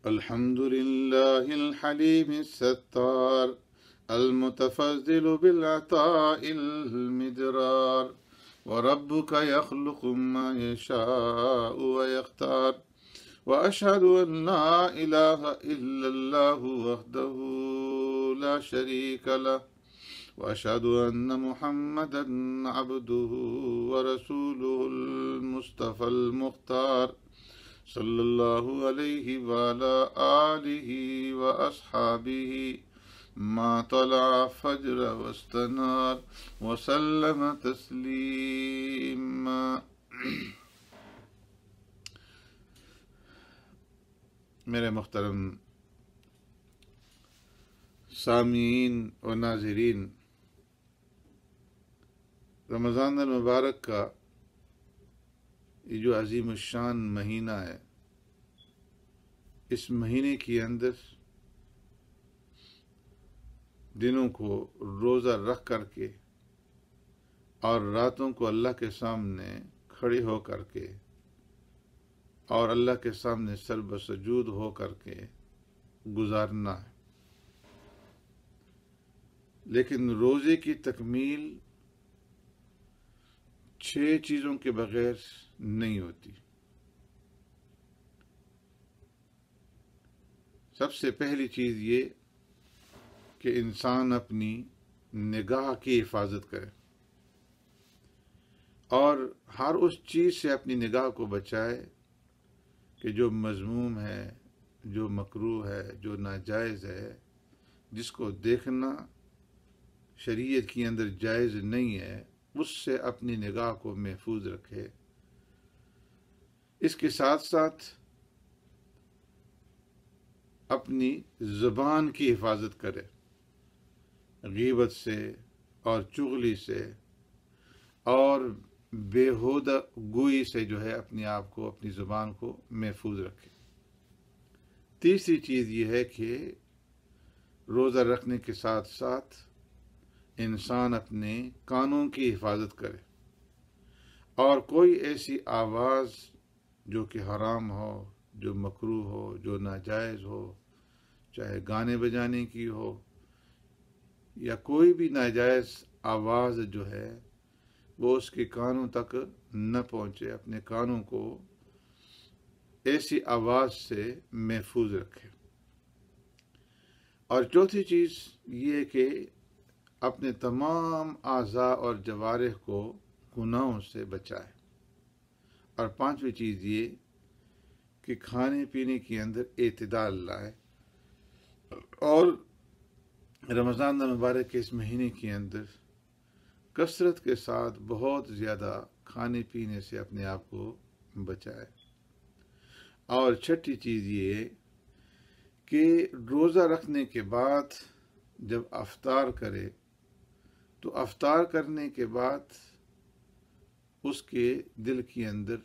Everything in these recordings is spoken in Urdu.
الحمد لله الحليم الستار المتفضل بالعطاء المدرار وربك يخلق ما يشاء ويختار وأشهد أن لا إله إلا الله وحده لا شريك له وأشهد أن محمدا عبده ورسوله المصطفى المختار صلى الله عليه وعلى آله وأصحابه ما طلع فجر واستنار وسلم تسلیما۔ میرے محترم سامعین و ناظرین، رمضان المبارک کا یہ جو عظیم الشان مہینہ ہے، اس مہینے کے اندر دنوں کو روزہ رکھ کر کے اور راتوں کو اللہ کے سامنے کھڑے ہو کر کے اور اللہ کے سامنے سر بسجود ہو کر کے گزارنا ہے، لیکن روزے کی تکمیل 6 چیزوں کے بغیر نہیں ہوتی۔ سب سے پہلی چیز یہ کہ انسان اپنی نگاہ کی حفاظت کرے اور ہر اس چیز سے اپنی نگاہ کو بچائے کہ جو مذموم ہے، جو مکروہ ہے، جو ناجائز ہے، جس کو دیکھنا شریعت کے اندر جائز نہیں ہے، اس سے اپنی نگاہ کو محفوظ رکھے۔ اس کے ساتھ ساتھ اپنی زبان کی حفاظت کرے، غیبت سے اور چغلی سے اور بیہودہ گوئی سے جو ہے اپنے آپ کو، اپنی زبان کو محفوظ رکھے۔ تیسری چیز یہ ہے کہ روزہ رکھنے کے ساتھ ساتھ انسان اپنے کانوں کی حفاظت کرے اور کوئی ایسی آواز جو کہ حرام ہو، جو مکروہ ہو، جو ناجائز ہو، چاہے گانے بجانے کی ہو یا کوئی بھی ناجائز آواز جو ہے وہ اس کے کانوں تک نہ پہنچے، اپنے کانوں کو ایسی آواز سے محفوظ رکھے۔ اور چوتھی چیز یہ کہ اپنے تمام اعضاء اور جوارح کو گناہوں سے بچائے۔ اور پانچویں چیز یہ کہ کھانے پینے کے اندر اعتدال لائے اور رمضان المبارک کے اس مہینے کے اندر کثرت کے ساتھ بہت زیادہ کھانے پینے سے اپنے آپ کو بچائے۔ اور چھٹی چیز یہ کہ روزہ رکھنے کے بعد جب افطار کرے تو افطار کرنے کے بعد اس کے دل کے اندر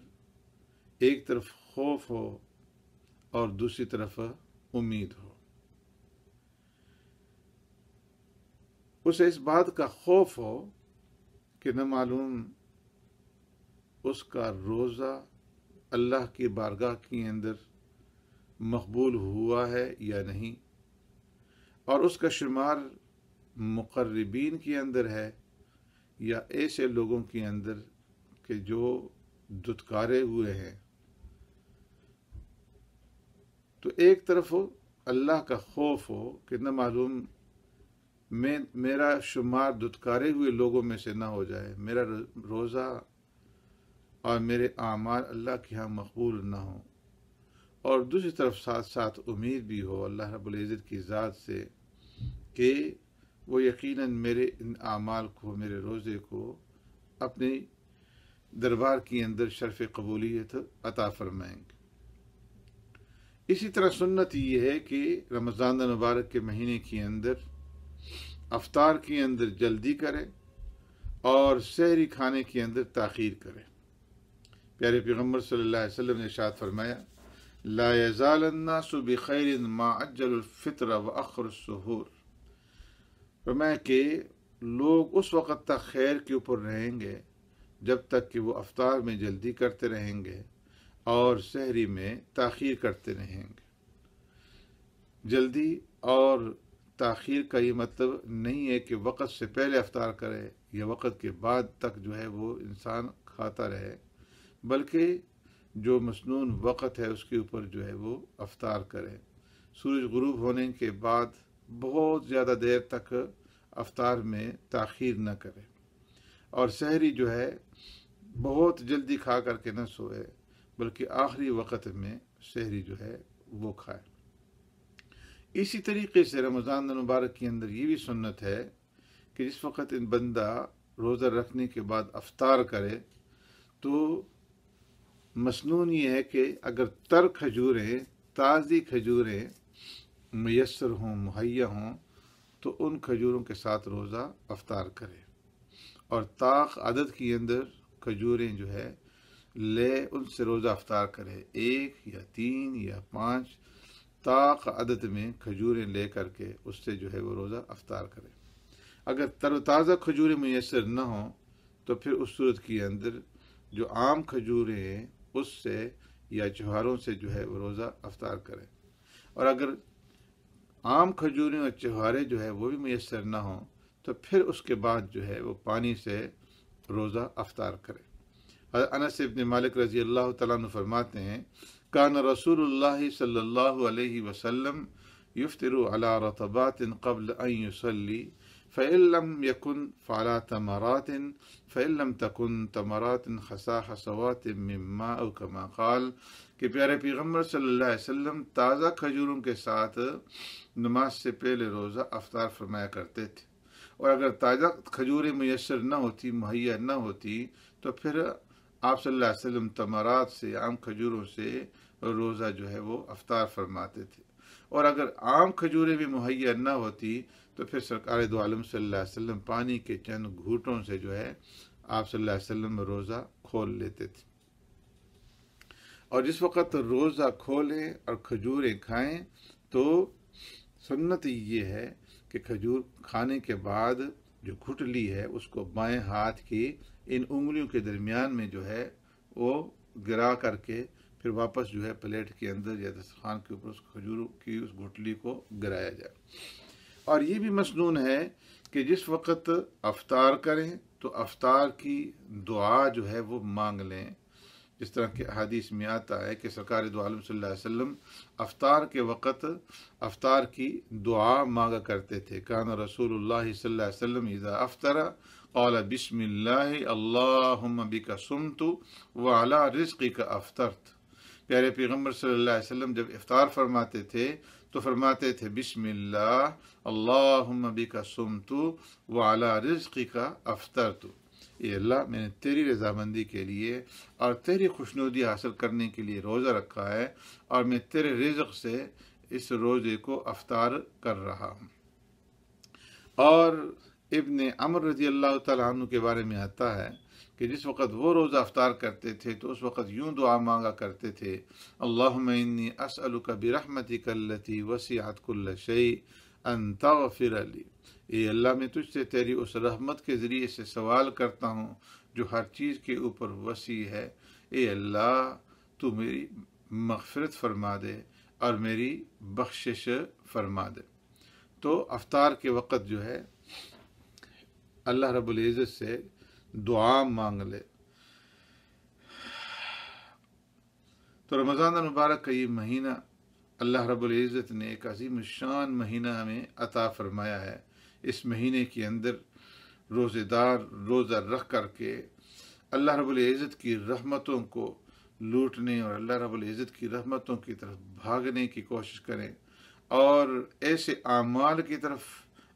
ایک طرف خوف ہو اور دوسری طرف امید ہو۔ اسے اس بات کا خوف ہو کہ نہ معلوم اس کا روزہ اللہ کی بارگاہ کے اندر مقبول ہوا ہے یا نہیں، اور اس کا شمار مقربین کے اندر ہے یا ایسے لوگوں کے اندر کہ جو دھتکارے ہوئے ہیں۔ تو ایک طرف اللہ کا خوف ہو کہ نہ معلوم میرا شمار دھتکارے ہوئے لوگوں میں سے نہ ہو جائے، میرا روزہ اور میرے اعمال اللہ کے ہاں مقبول نہ ہوں، اور دوسری طرف ساتھ ساتھ امید بھی ہو اللہ رب العزت کی ذات سے کہ وہ یقیناً میرے ان اعمال کو، میرے روزے کو اپنے دربار کے اندر شرف قبولیت عطا فرمائیں گے۔ اسی طرح سنت یہ ہے کہ رمضان المبارک کے مہینے کے اندر افطار کے اندر جلدی کرے اور سحری کھانے کے اندر تاخیر کرے۔ پیارے پیغمبر صلی اللہ علیہ وسلم نے ارشاد فرمایا، لا یزال الناس بخیر ما عجل الفطر واخر السحور۔ فرمایا کہ لوگ اس وقت تک خیر کے اوپر رہیں گے جب تک کہ وہ افطار میں جلدی کرتے رہیں گے اور سحری میں تاخیر کرتے رہیں گے۔ جلدی اور تاخیر کا یہ مطلب نہیں ہے کہ وقت سے پہلے افطار کرے یا وقت کے بعد تک جو ہے وہ انسان کھاتا رہے، بلکہ جو مسنون وقت ہے اس کے اوپر جو ہے وہ افطار کرے۔ سورج غروب ہونے کے بعد بہت زیادہ دیر تک افطار میں تاخیر نہ کرے، اور سحری جو ہے بہت جلدی کھا کر کے نہ سوئے، بلکہ آخری وقت میں سحری جو ہے وہ کھائے۔ اسی طریقے سے رمضان المبارک کے اندر یہ بھی سنت ہے کہ جس وقت ان بندہ روزہ رکھنے کے بعد افطار کرے تو مسنون یہ ہے کہ اگر تر کھجوریں، تازی کھجوریں میسر ہوں، مہیا ہوں، تو ان کھجوروں کے ساتھ روزہ افطار کرے، اور طاق عدد کے اندر کھجوریں جو ہے لے ان سے روزہ افطار کرے، 1 یا 3 یا 5 طاق عدد میں کھجوریں لے کر کے اس سے جو ہے وہ روزہ افطار کرے۔ اگر تر و تازہ کھجوریں میسر نہ ہوں تو پھر اس صورت کے اندر جو عام کھجوریں ہیں اس سے یا چوہاروں سے جو ہے وہ روزہ افطار کرے، اور اگر عام کھجوریں اور چوہارے جو ہے وہ بھی میسر نہ ہوں تو پھر اس کے بعد جو ہے وہ پانی سے روزہ افطار کرے۔ انس ابن مالک رضی اللہ تعالیٰ عنہ فرماتے ہیں، کان رسول اللہ صلی اللہ علیہ وسلم یفطر علی رطبات قبل ان یصلی فإن لم يكن فعلى تمرات فإن لم تكن تمرات خسا خسوات من ماء او كما قال، کہ پیارے پیغمبر صلی اللہ علیہ وسلم تازہ کھجوروں کے ساتھ نماز سے پہلے روزہ افطار فرمایا کرتے تھے، اور اگر تازہ کھجوریں میسر نہ ہوتی، مہیا نہ ہوتی، تو پھر آپ صلی اللہ علیہ وسلم تمرات سے، عام کھجوروں سے روزہ جو ہے وہ افطار فرماتے تھے، اور اگر عام کھجوریں بھی مہیا نہ ہوتی تو پھر سرکار دو عالم صلی اللہ علیہ وسلم پانی کے چند گھوٹوں سے جو ہے آپ صلی اللہ علیہ وسلم روزہ کھول لیتے تھے۔ اور جس وقت روزہ کھولیں اور کھجوریں کھائیں تو سنت یہ ہے کہ کھجور کھانے کے بعد جو گھٹلی ہے اس کو بائیں ہاتھ کی ان انگلیوں کے درمیان میں جو ہے وہ گرا کر کے پھر واپس جو ہے پلیٹ کے اندر یا دسترخوان کے اوپر اس کھجوروں کی اس گھٹلی کو گرایا جائے۔ اور یہ بھی مسنون ہے کہ جس وقت افطار کریں تو افطار کی دعا جو ہے وہ مانگ لیں، جس طرح کہ حدیث میں آتا ہے کہ سرکار دو عالم صلی اللہ علیہ وسلم افطار کے وقت افطار کی دعا مانگا کرتے تھے۔ کان رسول اللہ صلی اللہ علیہ وسلم اذا افطر قال بسم اللہ اللہم بک صمت وعلی رزقک افطرت، پیارے پیغمبر صلی اللہ علیہ وسلم جب افطار فرماتے تھے تو فرماتے تھے بسم اللہ اللہم بک صمت وعلی رزقک افطرت، اے اللہ میں نے تیری رضامندی کے لیے اور تیری خوشنودی حاصل کرنے کے لیے روزہ رکھا ہے، اور میں تیرے رزق سے اس روزے کو افطار کر رہا ہوں۔ اور ابن عمر رضی اللہ تعالیٰ عنہ کے بارے میں آتا ہے کہ جس وقت وہ روزہ افطار کرتے تھے تو اس وقت یوں دعا مانگا کرتے تھے، اللہم انی اسألک برحمتک التی وسعت کل شیء ان تغفر لی، اے اللہ میں تجھ سے تیری اس رحمت کے ذریعے سے سوال کرتا ہوں جو ہر چیز کے اوپر وسیع ہے، اے اللہ تو میری مغفرت فرما دے اور میری بخشش فرما دے۔ تو افطار کے وقت جو ہے اللہ رب العزت سے دعا مانگ لے۔ تو رمضان المبارک کا یہ مہینہ اللہ رب العزت نے ایک عظیم الشان مہینہ ہمیں عطا فرمایا ہے۔ اس مہینے کے اندر روزے دار روزہ رکھ کر کے اللہ رب العزت کی رحمتوں کو لوٹنے اور اللہ رب العزت کی رحمتوں کی طرف بھاگنے کی کوشش کریں، اور ایسے اعمال کی طرف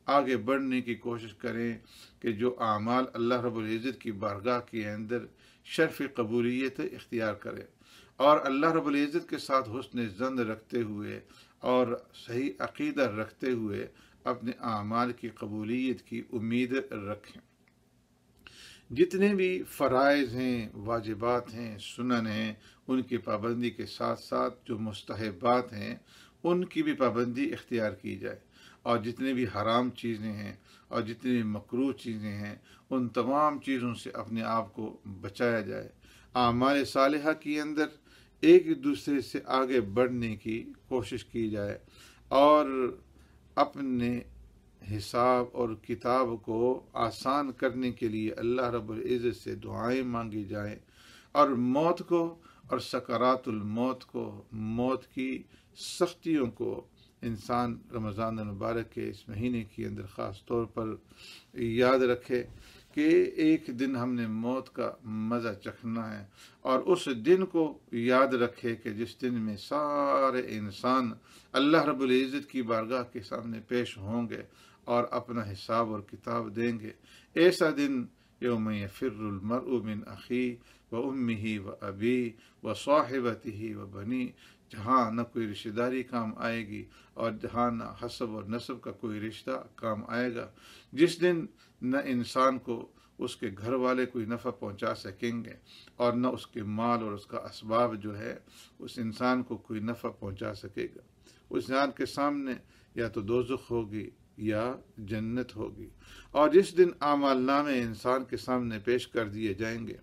آگے بڑھنے کی کوشش کریں کہ جو اعمال اللہ رب العزت کی بارگاہ کے اندر شرف قبولیت اختیار کرے، اور اللہ رب العزت کے ساتھ حسن ظن رکھتے ہوئے اور صحیح عقیدہ رکھتے ہوئے اپنے اعمال کی قبولیت کی امید رکھیں۔ جتنے بھی فرائض ہیں، واجبات ہیں، سنن ہیں، ان کی پابندی کے ساتھ ساتھ جو مستحبات ہیں ان کی بھی پابندی اختیار کی جائے، اور جتنے بھی حرام چیزیں ہیں اور جتنی بھی مکروہ چیزیں ہیں ان تمام چیزوں سے اپنے آپ کو بچایا جائے۔ اعمال صالحہ کے اندر ایک دوسرے سے آگے بڑھنے کی کوشش کی جائے۔ اور اپنے حساب اور کتاب کو آسان کرنے کے لیے اللہ رب العزت سے دعائیں مانگی جائیں، اور موت کو اور سکرات الموت کو، موت کی سختیوں کو انسان رمضان المبارک کے اس مہینے کے اندر خاص طور پر یاد رکھے کہ ایک دن ہم نے موت کا مزہ چکھنا ہے، اور اس دن کو یاد رکھے کہ جس دن میں سارے انسان اللہ رب العزت کی بارگاہ کے سامنے پیش ہوں گے اور اپنا حساب اور کتاب دیں گے۔ ایسا دن یوم یفر المرء من اخی و امہ و ابی و صاحبتہ و بنی، جہاں نہ کوئی رشتہ داری کام آئے گی اور جہاں نہ حسب اور نسب کا کوئی رشتہ کام آئے گا، جس دن نہ انسان کو اس کے گھر والے کوئی نفع پہنچا سکیں گے، اور نہ اس کے مال اور اس کا اسباب جو ہے اس انسان کو کوئی نفع پہنچا سکے گا۔ اس انسان کے سامنے یا تو دوزخ ہوگی یا جنت ہوگی، اور جس دن اعمال نامے انسان کے سامنے پیش کر دیے جائیں گے،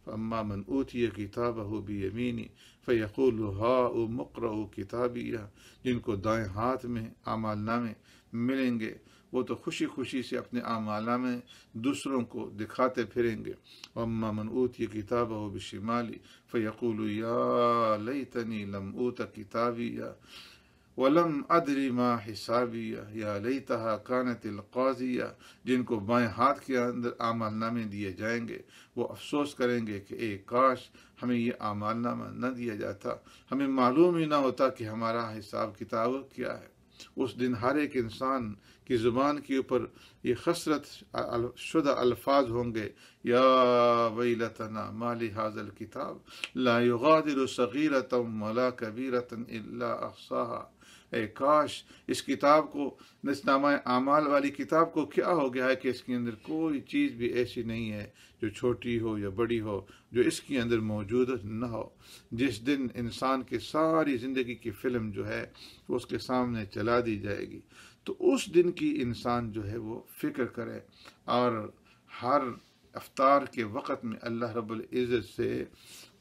فَأَمَّا مَنْ أُوتِيَ كِتَابَهُ بِيَمِينِهِ فَيَقُولُ هَاؤُمُ اقْرَءُوا كِتَابِيَهْ، جن کو دائیں ہاتھ میں اعمال نامے ملیں گے وہ تو خوشی خوشی سے اپنے اعمال نامے دوسروں کو دکھاتے پھریں گے۔ وَأَمَّا مَنْ أُوتِيَ كِتَابَهُ بِالشِّمَالِ فَيَقُولُ يَا لَيْتَنِي لَمْ أُوتَ كِتَابِيَهْ وَلَمْ أَدْرِ مَا حِسَابِيَهْ يَا لَيْتَهَا كَانَتِ الْقَاضِيَةَ، جن کو بائیں ہاتھ کے اندر اعمال نامے دیے جائیں گے وہ افسوس کریں گے کہ اے کاش ہمیں یہ اعمال نامہ نہ دیا جاتا، ہمیں معلوم ہی نہ ہوتا کہ ہمارا حساب کتاب کیا ہے۔ اس دن ہر ایک انسان کی زبان کے اوپر یہ خسرت شدہ الفاظ ہوں گے، یا ویلتنا ما لہذا الکتاب لا یغادر صغیرۃ ولا کبیرۃ الا احصاها، اے کاش اس کتاب کو، اس نامہ اعمال والی کتاب کو کیا ہو گیا ہے کہ اس کے اندر کوئی چیز بھی ایسی نہیں ہے جو چھوٹی ہو یا بڑی ہو جو اس کے اندر موجود نہ ہو۔ جس دن انسان کی ساری زندگی کی فلم جو ہے وہ اس کے سامنے چلا دی جائے گی، تو اس دن کی انسان جو ہے وہ فکر کرے، اور ہر افطار کے وقت میں اللہ رب العزت سے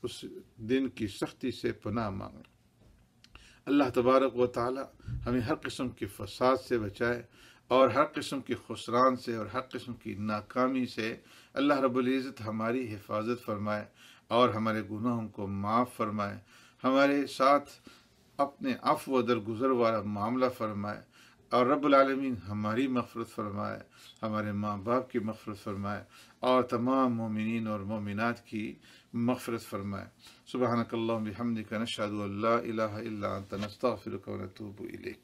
اس دن کی سختی سے پناہ مانگے۔ اللہ تبارک و تعالی ہمیں ہر قسم کی فساد سے بچائے، اور ہر قسم کی خسران سے اور ہر قسم کی ناکامی سے اللہ رب العزت ہماری حفاظت فرمائے، اور ہمارے گناہوں کو معاف فرمائے، ہمارے ساتھ اپنے عفو و درگزر والا معاملہ فرمائے، اور رب العالمین ہماری مغفرت فرمائے، ہمارے ماں باپ کی مغفرت فرمائے، اور تمام مومنین اور مومنات کی مغفرت فرمائے۔ سبحانک اللہم بحمدک، نشہد ان لا الہ الا انت، نستغفرک و نتوب الیک۔